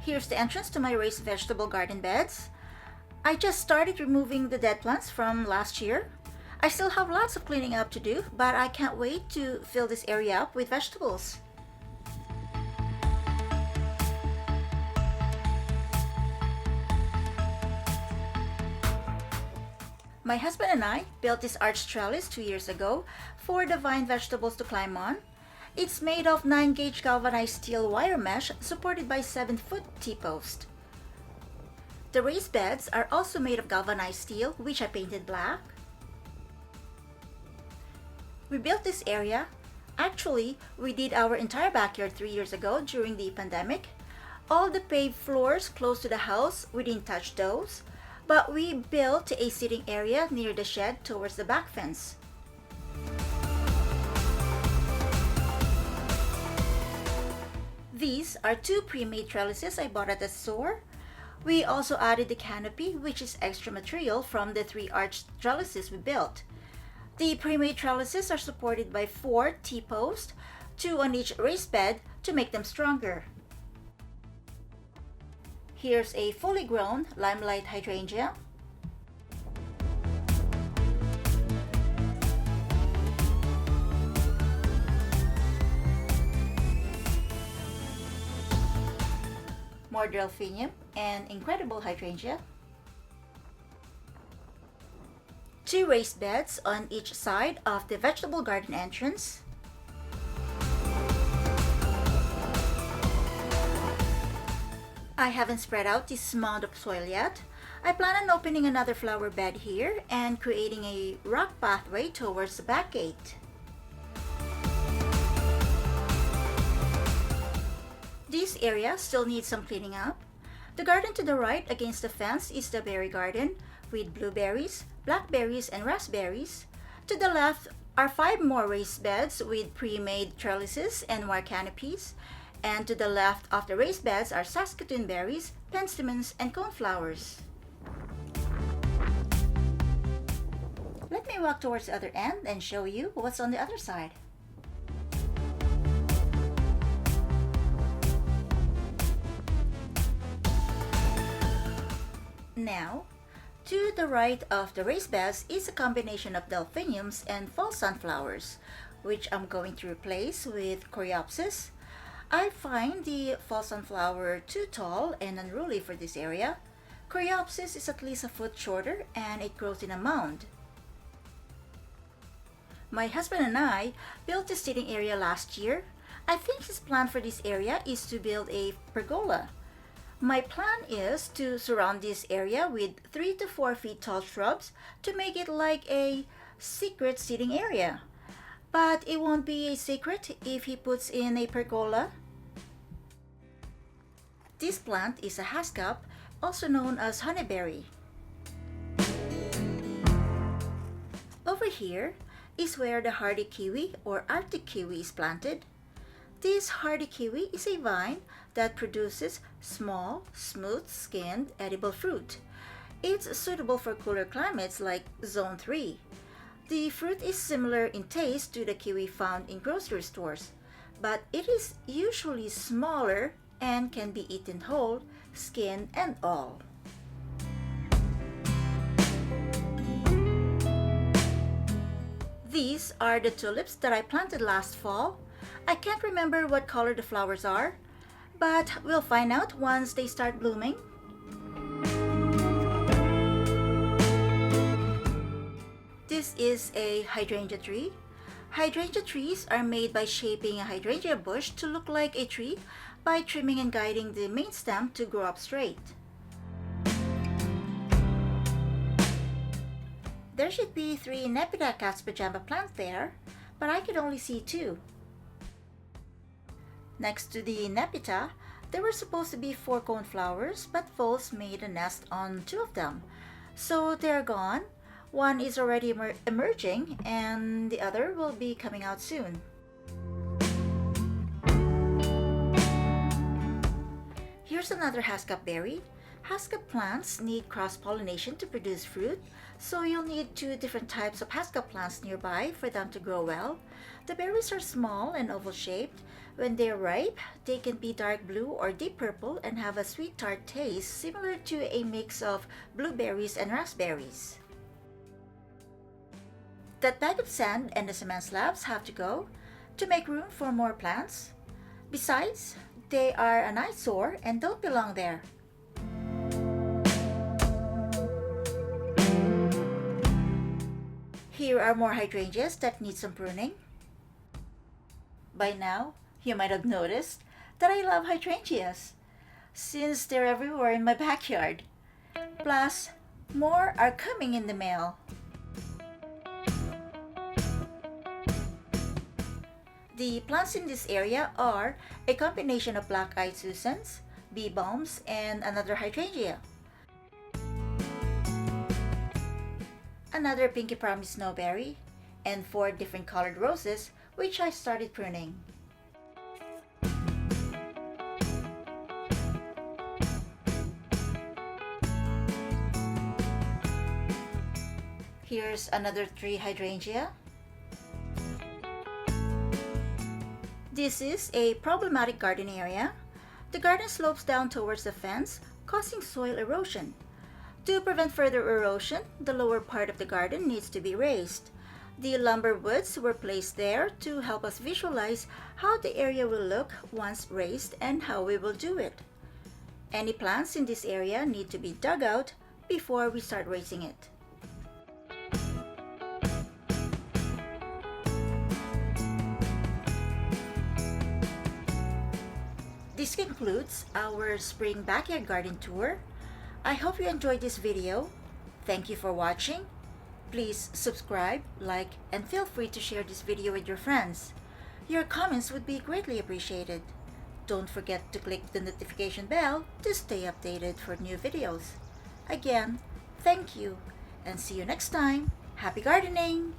Here's the entrance to my raised vegetable garden beds. I just started removing the dead plants from last year. I still have lots of cleaning up to do, but I can't wait to fill this area up with vegetables. My husband and I built this arch trellis 2 years ago for the vine vegetables to climb on. It's made of 9-gauge galvanized steel wire mesh supported by 7-foot T-post. The raised beds are also made of galvanized steel, which I painted black. We built this area. Actually, we did our entire backyard 3 years ago during the pandemic. All the paved floors close to the house, we didn't touch those, but we built a sitting area near the shed towards the back fence. These are 2 pre-made trellises I bought at the store. We also added the canopy, which is extra material from the 3 arch trellises we built. The pre-made trellises are supported by 4 T-posts, 2 on each raised bed to make them stronger. Here's a fully grown limelight hydrangea. More delphinium and incredible hydrangea. 2 raised beds on each side of the vegetable garden entrance. I haven't spread out this mound of soil yet. I plan on opening another flower bed here and creating a rock pathway towards the back gate. This area still needs some cleaning up. The garden to the right against the fence is the berry garden with blueberries, blackberries, and raspberries. To the left are 5 more raised beds with pre-made trellises and wire canopies. And to the left of the raised beds are saskatoon berries, penstemons, and coneflowers. Let me walk towards the other end and show you what's on the other side. Now, to the right of the raised beds is a combination of delphiniums and fall sunflowers, which I'm going to replace with coreopsis. I find the fall sunflower too tall and unruly for this area. Coreopsis is at least a foot shorter and it grows in a mound. My husband and I built this sitting area last year. I think his plan for this area is to build a pergola. My plan is to surround this area with 3 to 4 feet tall shrubs to make it like a secret sitting area. But it won't be a secret if he puts in a pergola. This plant is a haskap, also known as honeyberry. Over here is where the hardy kiwi or Arctic kiwi is planted. This hardy kiwi is a vine that produces small, smooth-skinned, edible fruit. It's suitable for cooler climates like Zone 3. The fruit is similar in taste to the kiwi found in grocery stores, but it is usually smaller and can be eaten whole, skin and all. These are the tulips that I planted last fall. I can't remember what color the flowers are, but we'll find out once they start blooming. This is a hydrangea tree. Hydrangea trees are made by shaping a hydrangea bush to look like a tree by trimming and guiding the main stem to grow up straight. There should be 3 Nepeta cat's pajama plants there, but I could only see 2. Next to the Nepeta, there were supposed to be 4 coneflowers, but voles made a nest on 2 of them. So they're gone. One is already emerging and the other will be coming out soon. Here's another haskap berry. Haskell plants need cross-pollination to produce fruit, so you'll need two different types of Haskell plants nearby for them to grow well. The berries are small and oval-shaped. When they're ripe, they can be dark blue or deep purple and have a sweet tart taste similar to a mix of blueberries and raspberries. That bag of sand and the cement slabs have to go to make room for more plants. Besides, they are an eyesore and don't belong there. Here are more hydrangeas that need some pruning. By now, you might have noticed that I love hydrangeas, since they're everywhere in my backyard. Plus, more are coming in the mail. The plants in this area are a combination of black-eyed Susans, bee balms, and another hydrangea. Another pinky promise snowberry, and 4 different colored roses which I started pruning. Here's another 3 hydrangea. This is a problematic garden area. The garden slopes down towards the fence, causing soil erosion. To prevent further erosion, the lower part of the garden needs to be raised. The lumber woods were placed there to help us visualize how the area will look once raised and how we will do it. Any plants in this area need to be dug out before we start raising it. This concludes our spring backyard garden tour. I hope you enjoyed this video. Thank you for watching. Please subscribe, like, and feel free to share this video with your friends. Your comments would be greatly appreciated. Don't forget to click the notification bell to stay updated for new videos. Again, thank you, and see you next time. Happy gardening!